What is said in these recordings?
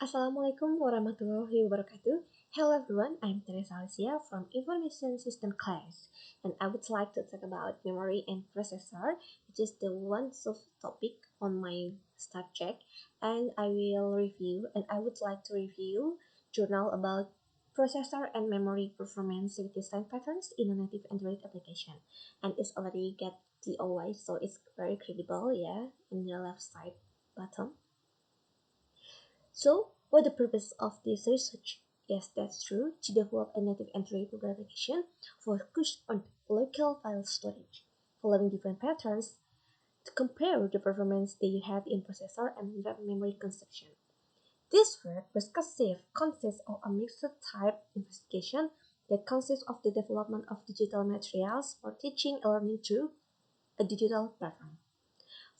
Assalamualaikum warahmatullahi wabarakatuh. Hello everyone, I'm Teresa Alicia from Information System class, and I would like to talk about memory and processor, which is the one topic on my subject, and I would like to review journal about processor and memory performance with design patterns in a native Android application, and it's already get DOI, so it's very credible, yeah, in the left side bottom. So, what the purpose of this research? Yes, that's true, to develop a native Android mobile application focused on local file storage, following different patterns to compare the performance they had in processor and RAM memory consumption. This work was consists of a mixed type investigation that consists of the development of digital materials for teaching and learning through a digital platform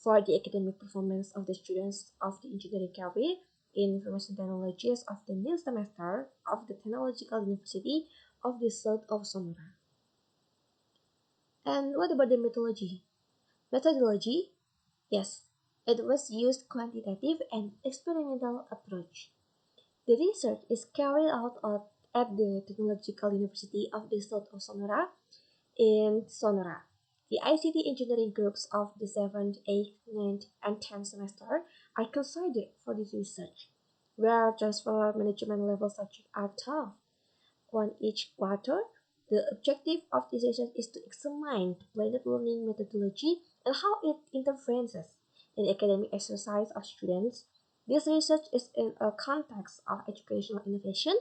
for the academic performance of the students of the engineering career in information technologies of the new semester of the Technological University of the South of Sonora. And what about the methodology? Methodology? Yes, it was used quantitative and experimental approach. The research is carried out at the Technological University of the South of Sonora in Sonora. The ICT engineering groups of the 7th, 8th, 9th, and 10th semester are considered for this research, where transfer management level subjects are taught. On each quarter, the objective of this research is to examine the blended learning methodology and how it interferes in academic exercise of students. This research is in a context of educational innovation,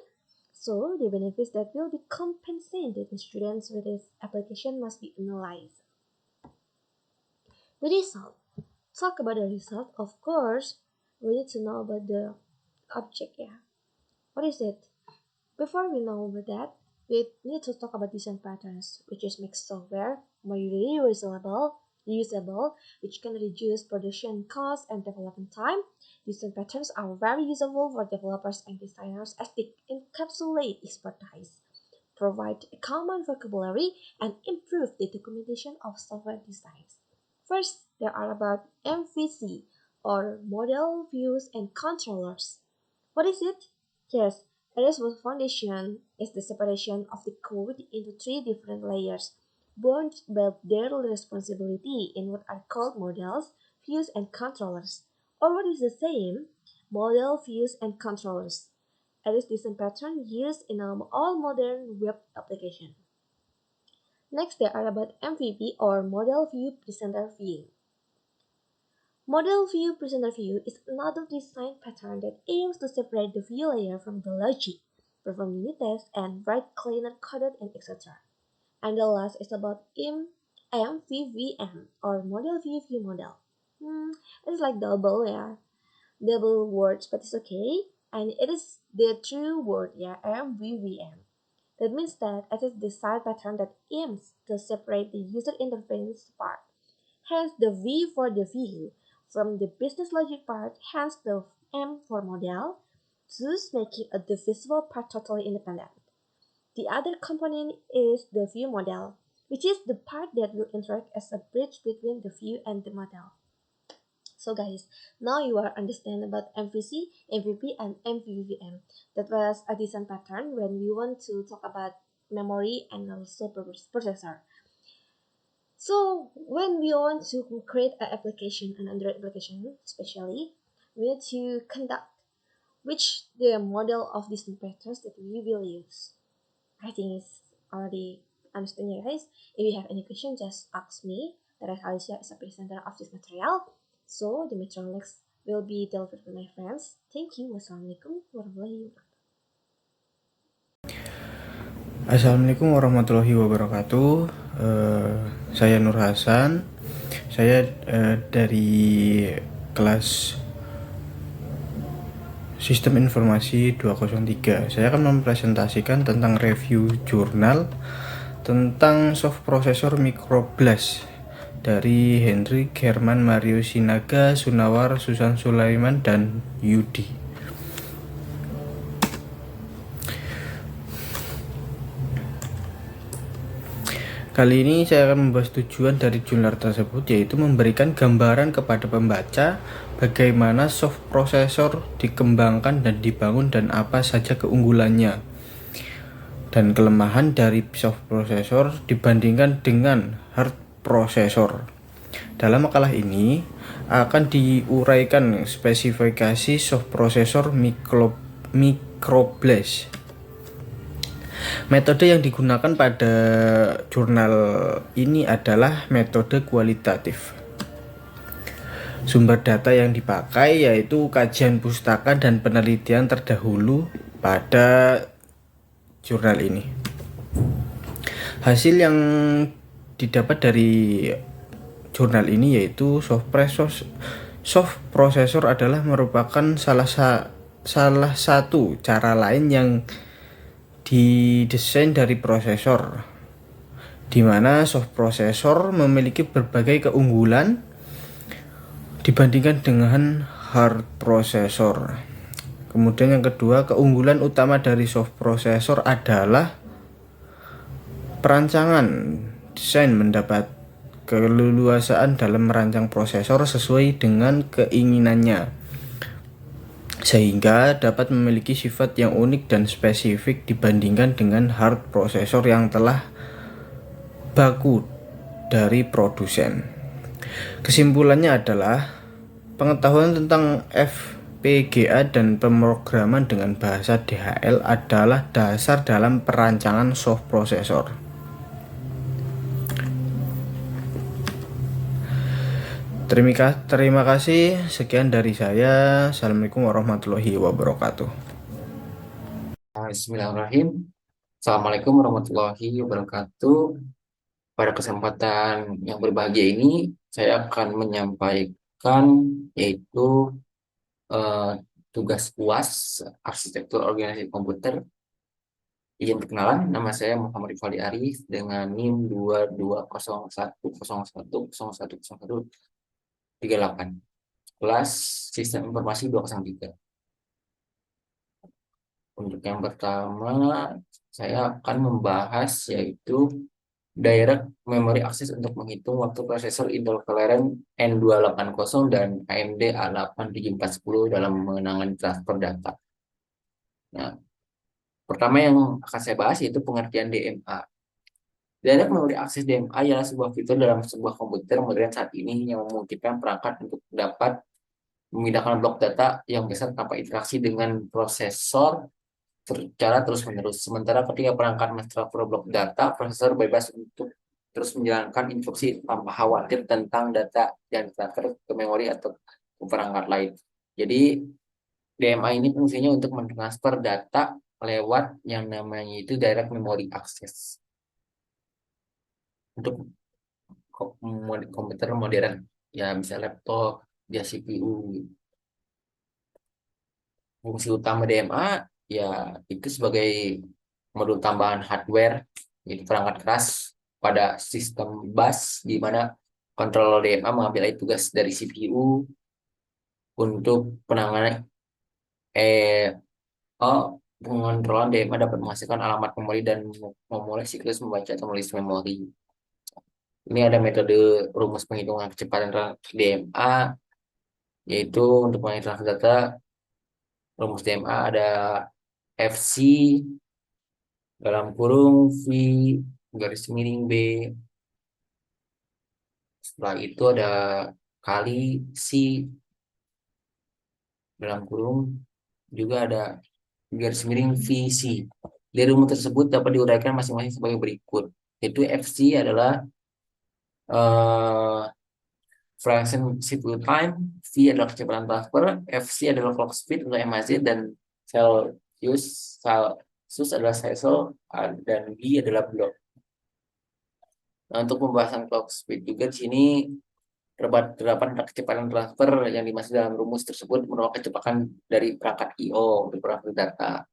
so the benefits that will be compensated to students with this application must be analyzed. The result. Talk about the result. Of course, we need to know about the object. Yeah. What is it? Before we know about that, we need to talk about design patterns, which is make software more usable, which can reduce production costs and development time. Design patterns are very useful for developers and designers as they encapsulate expertise, provide a common vocabulary, and improve the documentation of software designs. First, there are about MVC, or Model Views and Controllers. What is it? Yes, Erasmus Foundation is the separation of the code into three different layers, bound by their responsibility in what are called models, views, and controllers. Or what is the same? Model, views, and controllers. It is design pattern used in all modern web applications. Next, there are about MVP or Model View Presenter View. Model View Presenter View is another design pattern that aims to separate the view layer from the logic, perform unit tests, and write cleaner coded and etc. And the last is about MVVM or Model View Model. It's like double, yeah, double words, but it's okay. And it is the true word, yeah, MVVM. That means that it is the design pattern that aims to separate the user interface part, hence the V for the view, from the business logic part, hence the M for model, thus making a divisible part totally independent. The other component is the view model, which is the part that will interact as a bridge between the view and the model. So guys, now you are understand about MVC, MVP, and MVVM. That was a decent pattern when we want to talk about memory and also processor. So when we want to create an application, an Android application especially, we need to conduct which the model of these patterns that we will use. I think it's already understand you guys. If you have any question, just ask me. That Alicia is a presenter of this material. So the material next will be delivered with my friends. Thank you. Wassalamualaikum warahmatullahi wabarakatuh. Assalamualaikum warahmatullahi wabarakatuh. Saya Nur Hasan. Saya dari kelas Sistem Informasi 203. Saya akan mempresentasikan tentang review jurnal tentang soft processor Microblast dari Hendrik Herman Mario Sinaga, Sunawar, Susan Sulaiman, dan Yudi. Kali ini saya akan membahas tujuan dari jurnal tersebut, yaitu memberikan gambaran kepada pembaca bagaimana soft processor dikembangkan dan dibangun dan apa saja keunggulannya dan kelemahan dari soft processor dibandingkan dengan hard processor. Dalam makalah ini akan diuraikan spesifikasi soft processor microBlaze. Metode yang digunakan pada jurnal ini adalah metode kualitatif. Sumber data yang dipakai yaitu kajian pustaka dan penelitian terdahulu pada jurnal ini. Hasil yang didapat dari jurnal ini yaitu soft processor adalah merupakan salah satu cara lain yang didesain dari prosesor, di mana soft processor memiliki berbagai keunggulan dibandingkan dengan hard processor. Kemudian yang kedua, keunggulan utama dari soft processor adalah perancangan desain mendapat keleluasaan dalam merancang prosesor sesuai dengan keinginannya, sehingga dapat memiliki sifat yang unik dan spesifik dibandingkan dengan hard processor yang telah baku dari produsen. Kesimpulannya adalah pengetahuan tentang FPGA dan pemrograman dengan bahasa DHL adalah dasar dalam perancangan soft processor. Terima kasih. Sekian dari saya. Assalamualaikum warahmatullahi wabarakatuh. Bismillahirrahmanirrahim. Assalamualaikum warahmatullahi wabarakatuh. Pada kesempatan yang berbahagia ini, saya akan menyampaikan yaitu tugas UAS Arsitektur Organisasi Komputer. Izin perkenalan, nama saya Muhammad Rifali Arif dengan NIM 220101010138, kelas Sistem Informasi 203. Untuk yang pertama, saya akan membahas yaitu Direct Memory Access untuk menghitung waktu prosesor Intel Celeron N280 dan AMD A87410 dalam mengenangani transfer data. Nah, pertama yang akan saya bahas yaitu pengertian DMA. Direct Memory Access DMA ialah sebuah fitur dalam sebuah komputer modern saat ini yang memungkinkan perangkat untuk dapat memindahkan blok data yang besar tanpa interaksi dengan prosesor secara terus-menerus. Sementara ketika perangkat mentransfer blok data, prosesor bebas untuk terus menjalankan instruksi tanpa khawatir tentang data yang ditransfer ke memori atau ke perangkat lain. Jadi DMA ini fungsinya untuk mentransfer data lewat yang namanya itu Direct Memory Access untuk komputer modern, ya bisa laptop, dia CPU. Fungsi utama DMA ya itu sebagai modul tambahan hardware, yaitu perangkat keras pada sistem bus, di mana kontrol DMA mengambil alih tugas dari CPU untuk penanganan pengontrolan DMA dapat menghasilkan alamat memori dan memulai siklus membaca atau menulis memori. Ini ada metode rumus penghitungan kecepatan DMA, yaitu untuk menghitung data. Rumus DMA ada FC dalam kurung V garis miring B. Setelah itu ada kali C dalam kurung juga ada garis miring VC. Dari rumus tersebut dapat diuraikan masing-masing sebagai berikut. Yaitu FC adalah fraction CPU time, V adalah kecepatan transfer, FC adalah clock speed untuk MAZ, dan Celsius adalah Celsius, dan B adalah blok. Nah, untuk pembahasan clock speed juga di sini terdapat kecepatan transfer yang dimaksud dalam rumus tersebut merupakan kecepatan dari perangkat I/O untuk perangkat data.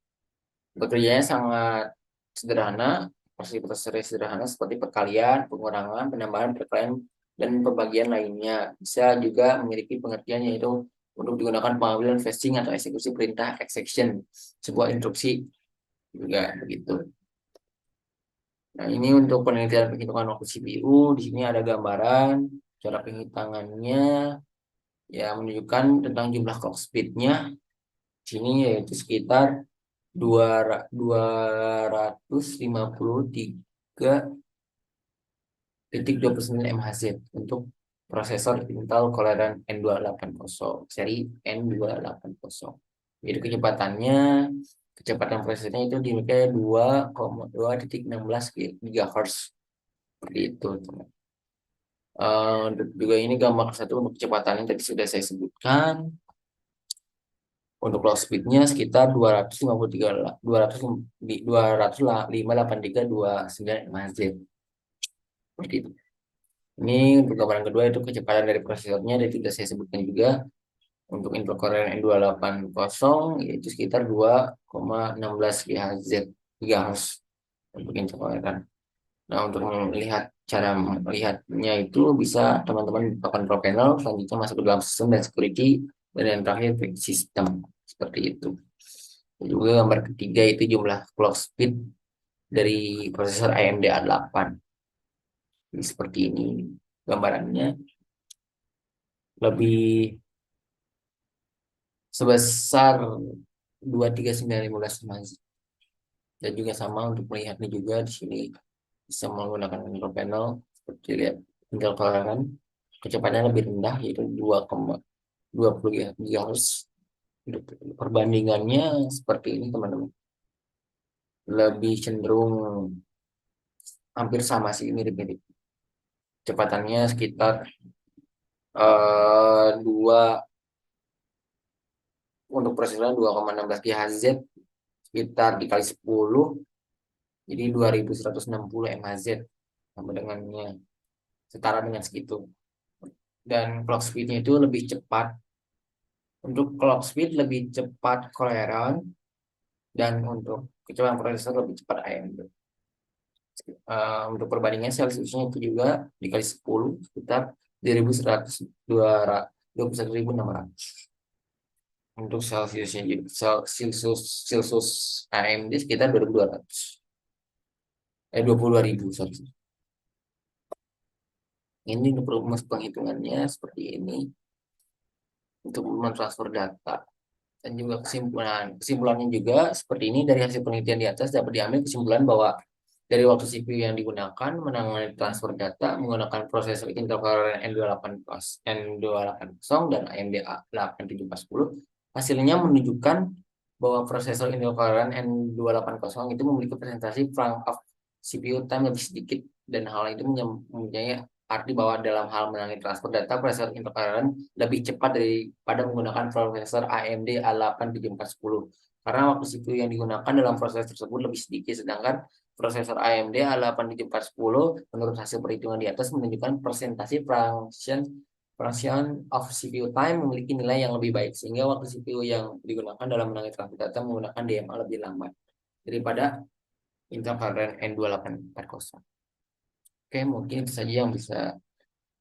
Bekerjanya sangat sederhana, prosesor sederhana seperti perkalian, pengurangan, penambahan, perkalian, dan pembagian lainnya. Bisa juga memiliki pengertian yaitu untuk digunakan pengambilan fetching atau eksekusi perintah execution sebuah instruksi juga begitu. Nah, ini untuk penelitian penghitungan waktu CPU. Di sini ada gambaran cara penghitungannya, ya menunjukkan tentang jumlah clock speed-nya. Di sini yaitu sekitar 253,29 MHz untuk prosesor Intel Celeron N280 seri N280. Jadi kecepatan prosesnya itu dimiliki 2,2.16 GHz seperti itu, teman. Juga ini gambar satu untuk kecepatannya tadi sudah saya sebutkan. Untuk clock speed-nya sekitar 258,29 MHz. Seperti itu. Ini untuk gambaran kedua itu kecepatan dari prosesornya, dan sudah saya sebutkan juga untuk Intel Core N280 yaitu sekitar 2,16 GHz untuk Intel Core. Nah, untuk melihat cara melihatnya itu bisa teman-teman bukakan Pro Panel, selanjutnya masuk ke dalam sistem dan security, dan yang terakhir sistem seperti itu. Dan juga gambar ketiga itu jumlah clock speed dari prosesor AMD A8. Ini seperti ini gambarannya, lebih sebesar 23915 Hz. Dan juga sama untuk melihatnya juga di sini bisa menggunakan control panel seperti lihat tinggal kelaran kecepatannya lebih rendah yaitu 2,20 GHz. Perbandingannya seperti ini teman-teman, lebih cenderung hampir sama sih, mirip-mirip. Kecepatannya sekitar 2 untuk prosesor 2,16 GHz sekitar dikali 10 jadi 2160 MHz, sama dengannya setara dengan segitu. Dan clock speed-nya itu lebih cepat. Untuk clock speed lebih cepat Celeron, dan untuk kecepatan prosesor lebih cepat AMD. Untuk perbandingan Celsiusnya itu juga dikali 10 sekitar 2100 21.600. Untuk Celsiusnya Celsius AMD sekitar 2200. 22.000, sorry. Ini untuk rumus penghitungannya seperti ini untuk mentransfer data. Dan juga kesimpulannya juga seperti ini. Dari hasil penelitian di atas dapat diambil kesimpulan bahwa dari waktu CPU yang digunakan menangani transfer data menggunakan prosesor Intel Core N280 dan AMD A8740, hasilnya menunjukkan bahwa prosesor Intel Core N280 itu memiliki presentasi frame of CPU time lebih sedikit, dan hal itu mempunyai arti bahwa dalam hal menangani transfer data, prosesor Intel Core lebih cepat daripada menggunakan prosesor AMD A8740, karena waktu CPU yang digunakan dalam proses tersebut lebih sedikit, sedangkan prosesor AMD A8740 menurut hasil perhitungan di atas menunjukkan presentasi fraction of CPU time memiliki nilai yang lebih baik, sehingga waktu CPU yang digunakan dalam menangani transfer data menggunakan DMA lebih lambat daripada Intel Core N2840. Oke, mungkin itu saja yang bisa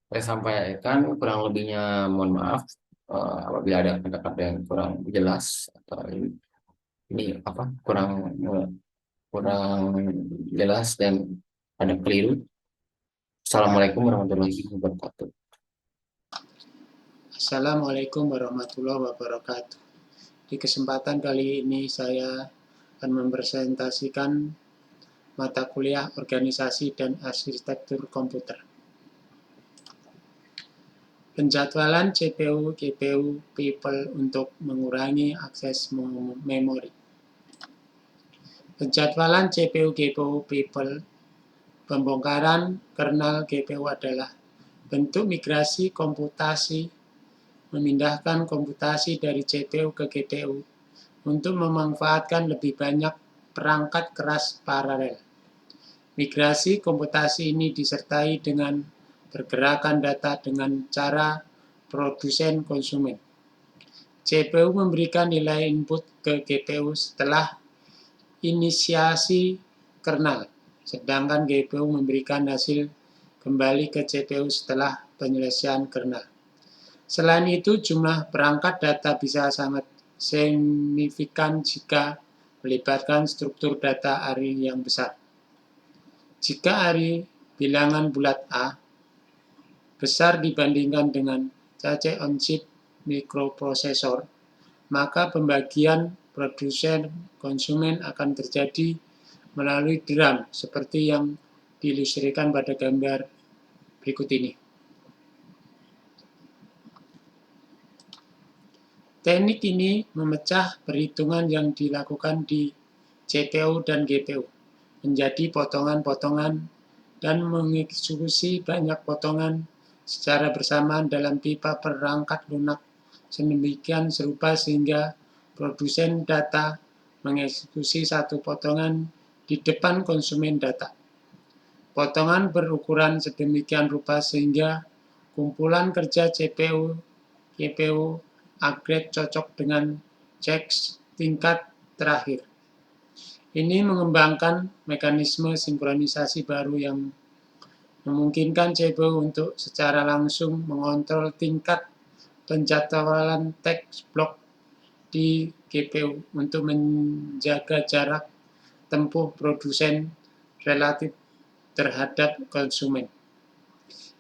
saya sampaikan. Kurang lebihnya mohon maaf apabila ada kata-kata yang kurang jelas atau ini apa kurang jelas dan ada keliru. Assalamualaikum warahmatullahi wabarakatuh. Assalamualaikum warahmatullahi wabarakatuh. Di kesempatan kali ini saya akan mempresentasikan mata kuliah Organisasi dan Arsitektur Komputer. Penjadwalan CPU, GPU, People untuk mengurangi akses memori. Penjadwalan CPU, GPU, People, pembongkaran kernel GPU adalah bentuk migrasi komputasi, memindahkan komputasi dari CPU ke GPU untuk memanfaatkan lebih banyak perangkat keras paralel. Migrasi komputasi ini disertai dengan pergerakan data dengan cara produsen konsumen. CPU memberikan nilai input ke GPU setelah inisiasi kernel, sedangkan GPU memberikan hasil kembali ke CPU setelah penyelesaian kernel. Selain itu, jumlah perangkat data bisa sangat signifikan jika melibatkan struktur data array yang besar. Jika ari bilangan bulat A besar dibandingkan dengan cache on-chip mikroprosesor, maka pembagian produsen konsumen akan terjadi melalui drum seperti yang diilustrasikan pada gambar berikut ini. Teknik ini memecah perhitungan yang dilakukan di CPU dan GPU menjadi potongan-potongan dan mengeksekusi banyak potongan secara bersamaan dalam pipa perangkat lunak sedemikian serupa sehingga produsen data mengeksekusi satu potongan di depan konsumen data. Potongan berukuran sedemikian rupa sehingga kumpulan kerja CPU, GPU, upgrade cocok dengan checks tingkat terakhir. Ini mengembangkan mekanisme sinkronisasi baru yang memungkinkan CPU untuk secara langsung mengontrol tingkat penjadwalan teks blok di GPU untuk menjaga jarak tempuh produsen relatif terhadap konsumen.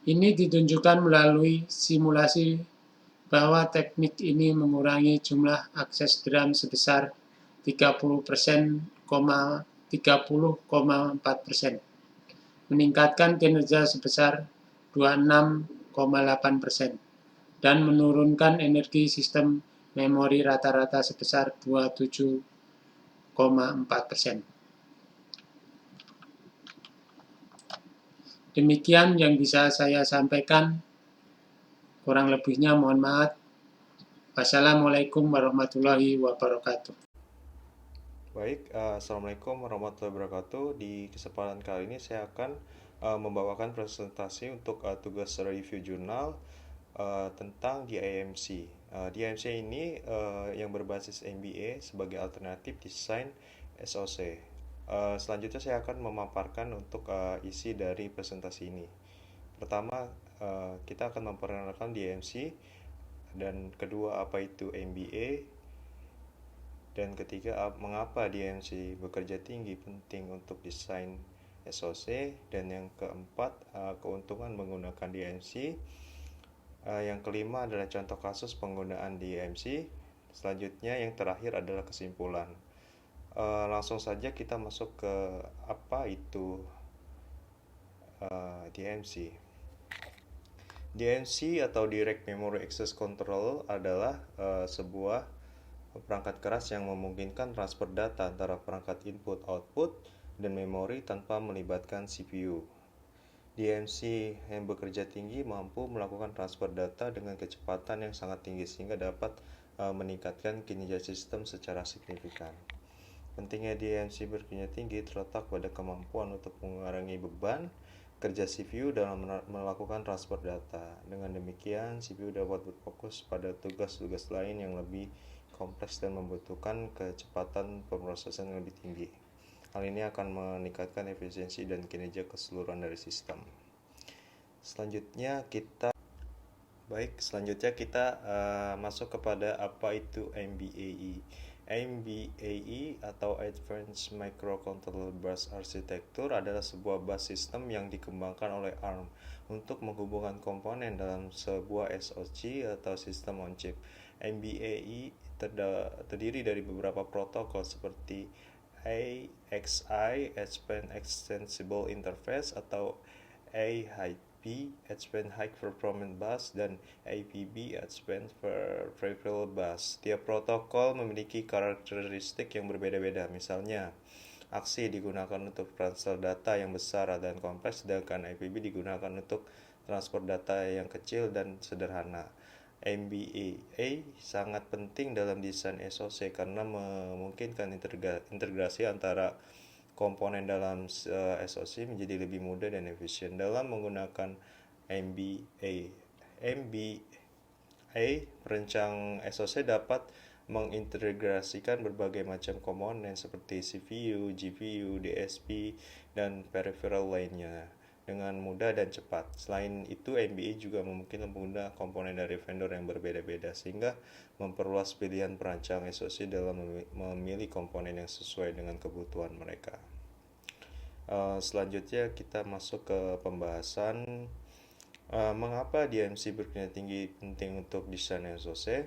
Ini ditunjukkan melalui simulasi bahwa teknik ini mengurangi jumlah akses DRAM sebesar 30,4%, meningkatkan kinerja sebesar 26,8%, dan menurunkan energi sistem memori rata-rata sebesar 27,4%. Demikian yang bisa saya sampaikan. Kurang lebihnya mohon maaf. Wassalamualaikum warahmatullahi wabarakatuh. Baik, Assalamualaikum warahmatullahi wabarakatuh. Di kesempatan kali ini saya akan membawakan presentasi untuk tugas review jurnal tentang DIMC. DIMC ini yang berbasis MBA sebagai alternatif desain SoC. Selanjutnya saya akan memaparkan untuk isi dari presentasi ini. Pertama, kita akan memperkenalkan DIMC, dan kedua apa itu MBA, dan ketiga mengapa DIMC bekerja tinggi penting untuk desain SoC, dan yang keempat keuntungan menggunakan DIMC. Yang kelima adalah contoh kasus penggunaan DIMC. Selanjutnya yang terakhir adalah kesimpulan. Langsung saja kita masuk ke apa itu DIMC. DMC atau Direct Memory Access Control adalah sebuah perangkat keras yang memungkinkan transfer data antara perangkat input-output dan memori tanpa melibatkan CPU. DMC yang bekerja tinggi mampu melakukan transfer data dengan kecepatan yang sangat tinggi sehingga dapat meningkatkan kinerja sistem secara signifikan. Pentingnya DMC bekerja tinggi terletak pada kemampuan untuk mengurangi beban kerja CPU dalam melakukan transfer data. Dengan demikian, CPU dapat berfokus pada tugas-tugas lain yang lebih kompleks dan membutuhkan kecepatan pemrosesan yang lebih tinggi. Hal ini akan meningkatkan efisiensi dan kinerja keseluruhan dari sistem. Selanjutnya kita masuk kepada apa itu MBAE. MBAE atau Advanced Microcontroller Bus Architecture adalah sebuah bus system yang dikembangkan oleh ARM untuk menghubungkan komponen dalam sebuah SoC atau sistem on chip. MBAE terdiri dari beberapa protokol seperti AXI Advanced Extensible Interface atau AHIP Advanced High Performance Bus dan APB Advanced Peripheral Bus. Tiap protokol memiliki karakteristik yang berbeda-beda. Misalnya, AXI digunakan untuk transfer data yang besar dan kompleks, sedangkan APB digunakan untuk transfer data yang kecil dan sederhana. MBA sangat penting dalam desain SoC karena memungkinkan integrasi antara komponen dalam SoC menjadi lebih mudah dan efisien. Dalam menggunakan MBA, perancang SoC dapat mengintegrasikan berbagai macam komponen seperti CPU, GPU, DSP, dan peripheral lainnya dengan mudah dan cepat. Selain itu, MBA juga memungkinkan pengguna komponen dari vendor yang berbeda-beda sehingga memperluas pilihan perancang SoC dalam memilih komponen yang sesuai dengan kebutuhan mereka. Selanjutnya kita masuk ke pembahasan mengapa DMC berkelindahan tinggi penting untuk desain SoC.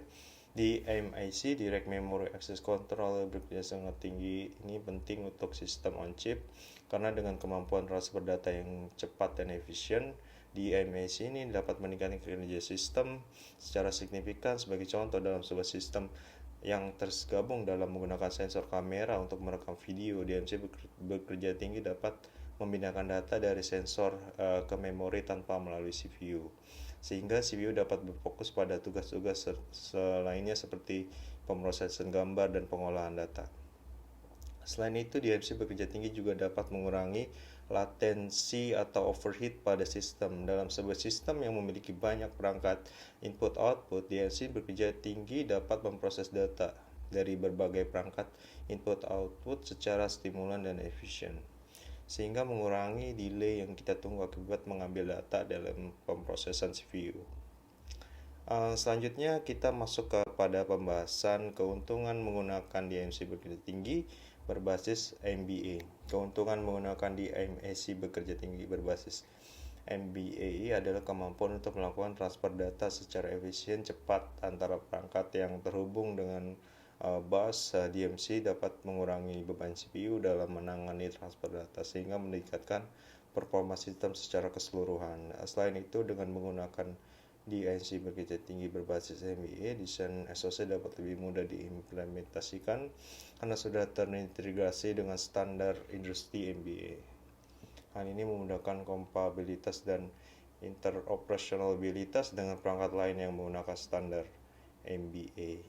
Di MIC, Direct Memory Access Control, berkelindahan sangat tinggi. Ini penting untuk sistem on chip karena dengan kemampuan transfer data yang cepat dan efisien, di MIC ini dapat meningkatkan kinerja sistem secara signifikan. Sebagai contoh, dalam sebuah sistem yang tergabung dalam menggunakan sensor kamera untuk merekam video, DMC bekerja tinggi dapat memindahkan data dari sensor ke memori tanpa melalui CPU, sehingga CPU dapat berfokus pada tugas-tugas selainnya seperti pemrosesan gambar dan pengolahan data. Selain itu, DMC bekerja tinggi juga dapat mengurangi latensi atau overheat pada sistem. Dalam sebuah sistem yang memiliki banyak perangkat input-output, DMC bekerja tinggi dapat memproses data dari berbagai perangkat input-output secara stimulan dan efisien, sehingga mengurangi delay yang kita tunggu akibat mengambil data dalam pemrosesan CPU. Selanjutnya kita masuk kepada pembahasan keuntungan menggunakan DMC bekerja tinggi berbasis MBA. Keuntungan menggunakan DMC bekerja tinggi berbasis MBA adalah kemampuan untuk melakukan transfer data secara efisien cepat antara perangkat yang terhubung dengan bus. DMC dapat mengurangi beban CPU dalam menangani transfer data sehingga meningkatkan performa sistem secara keseluruhan. Selain itu, dengan menggunakan DMC bekerja tinggi berbasis MBA, desain SoC dapat lebih mudah diimplementasikan karena sudah terintegrasi dengan standar industri MBA. Hal ini memudahkan kompatibilitas dan interoperasionalitas dengan perangkat lain yang menggunakan standar MBA.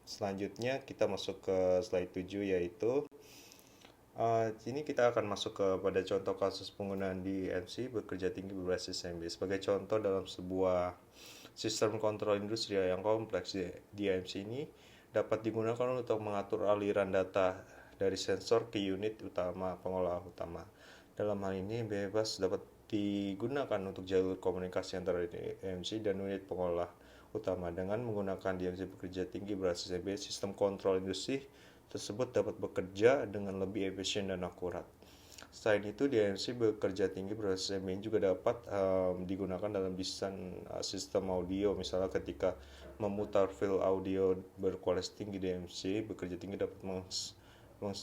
Selanjutnya kita masuk ke slide 7, yaitu ini kita akan masuk kepada contoh kasus penggunaan DMC bekerja tinggi berbasis MBA. Sebagai contoh, dalam sebuah sistem kontrol industri yang kompleks, DMC ini dapat digunakan untuk mengatur aliran data dari sensor ke unit utama pengolah utama. Dalam hal ini, bebas dapat digunakan untuk jalur komunikasi antara DMC dan unit pengolah utama. Dengan menggunakan DMC bekerja tinggi berbasis MBA, sistem kontrol industri tersebut dapat bekerja dengan lebih efisien dan akurat. Selain itu, DMC bekerja tinggi berbasis MBA juga dapat digunakan dalam desain sistem audio. Misalnya ketika memutar file audio berkualitas tinggi, DMC bekerja tinggi dapat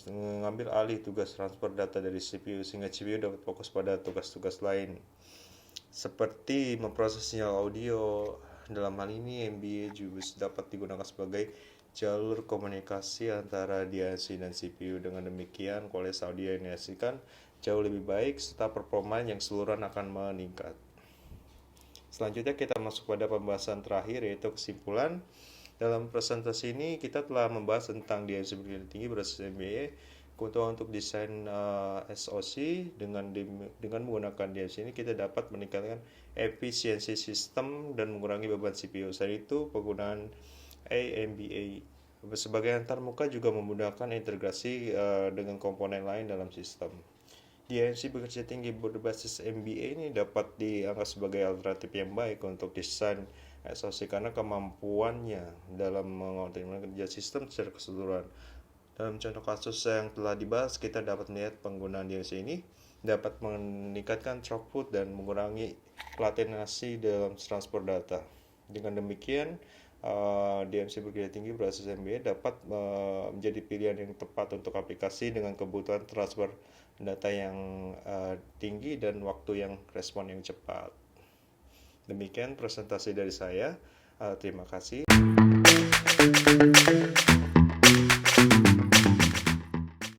mengambil alih tugas transfer data dari CPU sehingga CPU dapat fokus pada tugas-tugas lain seperti memproses sinyal audio. Dalam hal ini, MBA juga dapat digunakan sebagai jalur komunikasi antara DMC dan CPU. Dengan demikian, kualitas audio yang dihasilkan jauh lebih baik serta performa yang keseluruhan akan meningkat. Selanjutnya kita masuk pada pembahasan terakhir, yaitu kesimpulan. Dalam presentasi ini kita telah membahas tentang DMC bekerja tinggi berbasis MBA, keuntungan untuk desain SoC. Dengan menggunakan DMC ini kita dapat meningkatkan efisiensi sistem dan mengurangi beban CPU. Selain itu, penggunaan AMBA sebagai antarmuka juga memudahkan integrasi dengan komponen lain dalam sistem. DMC bekerja tinggi berbasis MBA ini dapat dianggap sebagai alternatif yang baik untuk desain SoC karena kemampuannya dalam mengoptimalkan kerja sistem secara keseluruhan. Dalam contoh kasus yang telah dibahas, kita dapat melihat penggunaan DMC ini dapat meningkatkan throughput dan mengurangi latensi dalam transfer data. Dengan demikian, DMC bekerja tinggi berbasis MBA dapat menjadi pilihan yang tepat untuk aplikasi dengan kebutuhan transfer data yang tinggi dan waktu yang respon yang cepat. Demikian presentasi dari saya. Terima kasih.